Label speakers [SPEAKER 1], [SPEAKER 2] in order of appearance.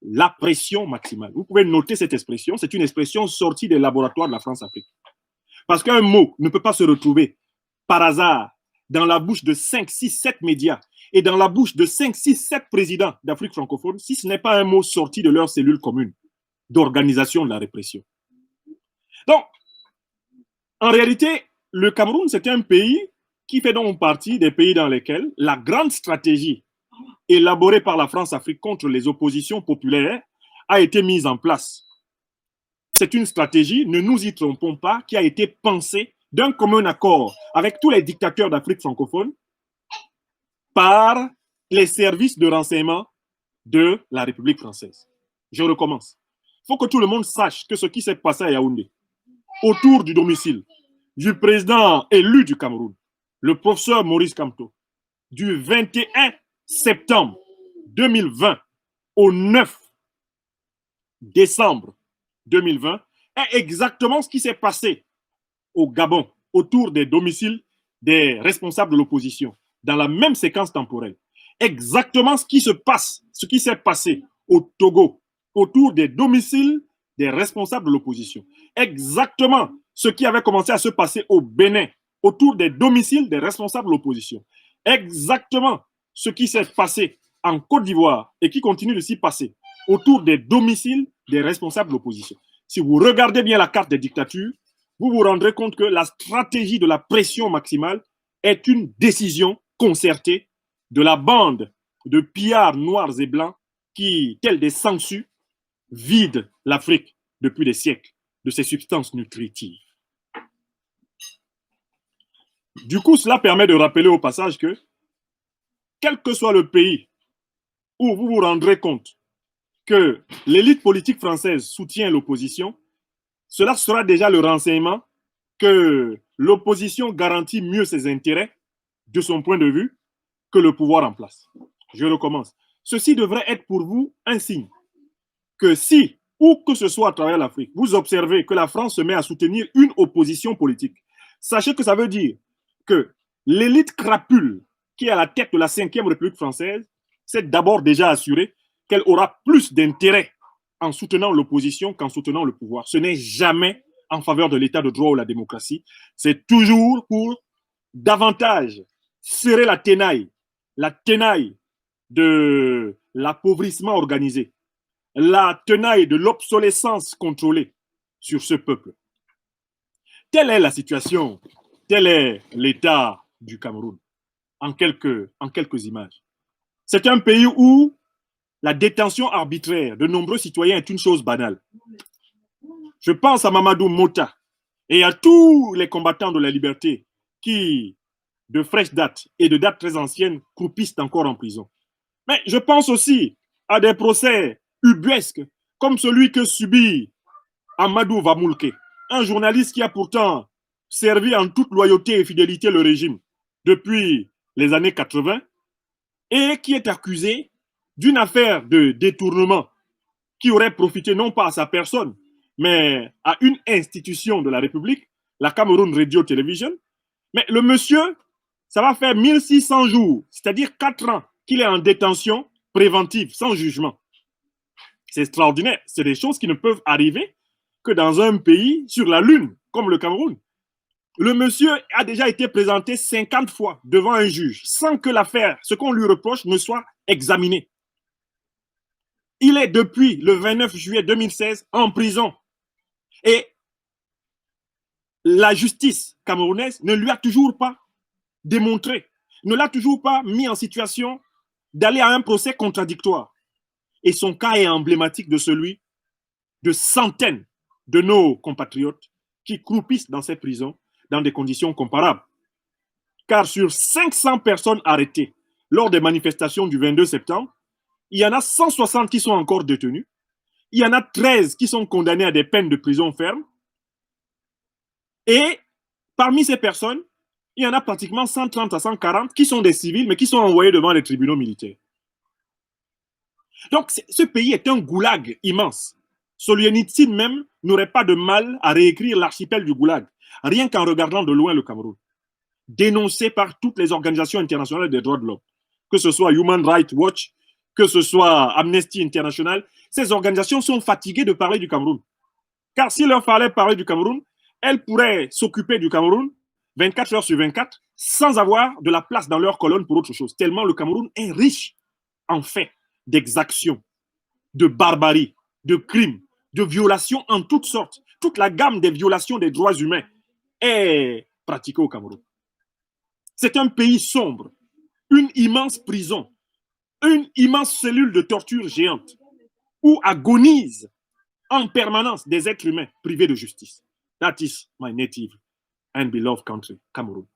[SPEAKER 1] la pression maximale. Vous pouvez noter cette expression, c'est une expression sortie des laboratoires de la France-Afrique. Parce qu'un mot ne peut pas se retrouver par hasard dans la bouche de 5, 6, 7 médias et dans la bouche de 5, 6, 7 présidents d'Afrique francophone si ce n'est pas un mot sorti de leur cellule commune d'organisation de la répression. Donc, en réalité, le Cameroun, c'est un pays qui fait donc partie des pays dans lesquels la grande stratégie élaborée par la France-Afrique contre les oppositions populaires a été mise en place. C'est une stratégie, ne nous y trompons pas, qui a été pensée d'un commun accord avec tous les dictateurs d'Afrique francophone par les services de renseignement de la République française. Je recommence. Il faut que tout le monde sache que ce qui s'est passé à Yaoundé, autour du domicile du président élu du Cameroun, le professeur Maurice Kamto, du 21 septembre 2020 au 9 décembre 2020, est exactement ce qui s'est passé au Gabon, autour des domiciles des responsables de l'opposition, dans la même séquence temporelle. Exactement ce qui se passe, ce qui s'est passé au Togo, autour des domiciles des responsables de l'opposition. Exactement ce qui avait commencé à se passer au Bénin, autour des domiciles des responsables de l'opposition. Exactement ce qui s'est passé en Côte d'Ivoire et qui continue de s'y passer autour des domiciles des responsables de l'opposition. Si vous regardez bien la carte des dictatures, vous vous rendrez compte que la stratégie de la pression maximale est une décision concertée de la bande de pillards noirs et blancs qui, tels des sangsues, vident l'Afrique depuis des siècles de ses substances nutritives. Du coup, cela permet de rappeler au passage que, quel que soit le pays où vous vous rendrez compte que l'élite politique française soutient l'opposition, cela sera déjà le renseignement que l'opposition garantit mieux ses intérêts, de son point de vue, que le pouvoir en place. Je recommence. Ceci devrait être pour vous un signe que si, où que ce soit à travers l'Afrique, vous observez que la France se met à soutenir une opposition politique, sachez que ça veut dire que l'élite crapule qui est à la tête de la 5e République française s'est d'abord déjà assurée qu'elle aura plus d'intérêt en soutenant l'opposition qu'en soutenant le pouvoir. Ce n'est jamais en faveur de l'état de droit ou la démocratie. C'est toujours pour davantage serrer la tenaille de l'appauvrissement organisé, la tenaille de l'obsolescence contrôlée sur ce peuple. Telle est la situation, tel est l'état du Cameroun en quelques images. C'est un pays où la détention arbitraire de nombreux citoyens est une chose banale. Je pense à Mamadou Mota et à tous les combattants de la liberté qui, de fraîche date et de date très ancienne, croupissent encore en prison. Mais je pense aussi à des procès ubuesques comme celui que subit Amadou Vamoulke, un journaliste qui a pourtant servi en toute loyauté et fidélité le régime depuis les années 80 et qui est accusé d'une affaire de détournement qui aurait profité non pas à sa personne, mais à une institution de la République, la Cameroun Radio Television. Mais le monsieur, ça va faire 1600 jours, c'est-à-dire 4 ans qu'il est en détention préventive, sans jugement. C'est extraordinaire. C'est des choses qui ne peuvent arriver que dans un pays sur la Lune, comme le Cameroun. Le monsieur a déjà été présenté 50 fois devant un juge, sans que l'affaire, ce qu'on lui reproche, ne soit examiné. Il est depuis le 29 juillet 2016 en prison. Et la justice camerounaise ne lui a toujours pas démontré, ne l'a toujours pas mis en situation d'aller à un procès contradictoire. Et son cas est emblématique de celui de centaines de nos compatriotes qui croupissent dans ces prisons dans des conditions comparables. Car sur 500 personnes arrêtées lors des manifestations du 22 septembre, il y en a 160 qui sont encore détenus. Il y en a 13 qui sont condamnés à des peines de prison ferme. Et parmi ces personnes, il y en a pratiquement 130 à 140 qui sont des civils, mais qui sont envoyés devant les tribunaux militaires. Donc, ce pays est un goulag immense. Solzhenitsyn même n'aurait pas de mal à réécrire l'archipel du goulag, rien qu'en regardant de loin le Cameroun, dénoncé par toutes les organisations internationales des droits de l'homme, que ce soit Human Rights Watch, que ce soit Amnesty International, ces organisations sont fatiguées de parler du Cameroun. Car s'il leur fallait parler du Cameroun, elles pourraient s'occuper du Cameroun 24 heures sur 24 sans avoir de la place dans leur colonne pour autre chose. Tellement le Cameroun est riche en faits d'exactions, de barbarie, de crimes, de violations en toutes sortes. Toute la gamme des violations des droits humains est pratiquée au Cameroun. C'est un pays sombre, une immense prison, une immense cellule de torture géante où agonisent en permanence des êtres humains privés de justice. That is my native and beloved country, Cameroon.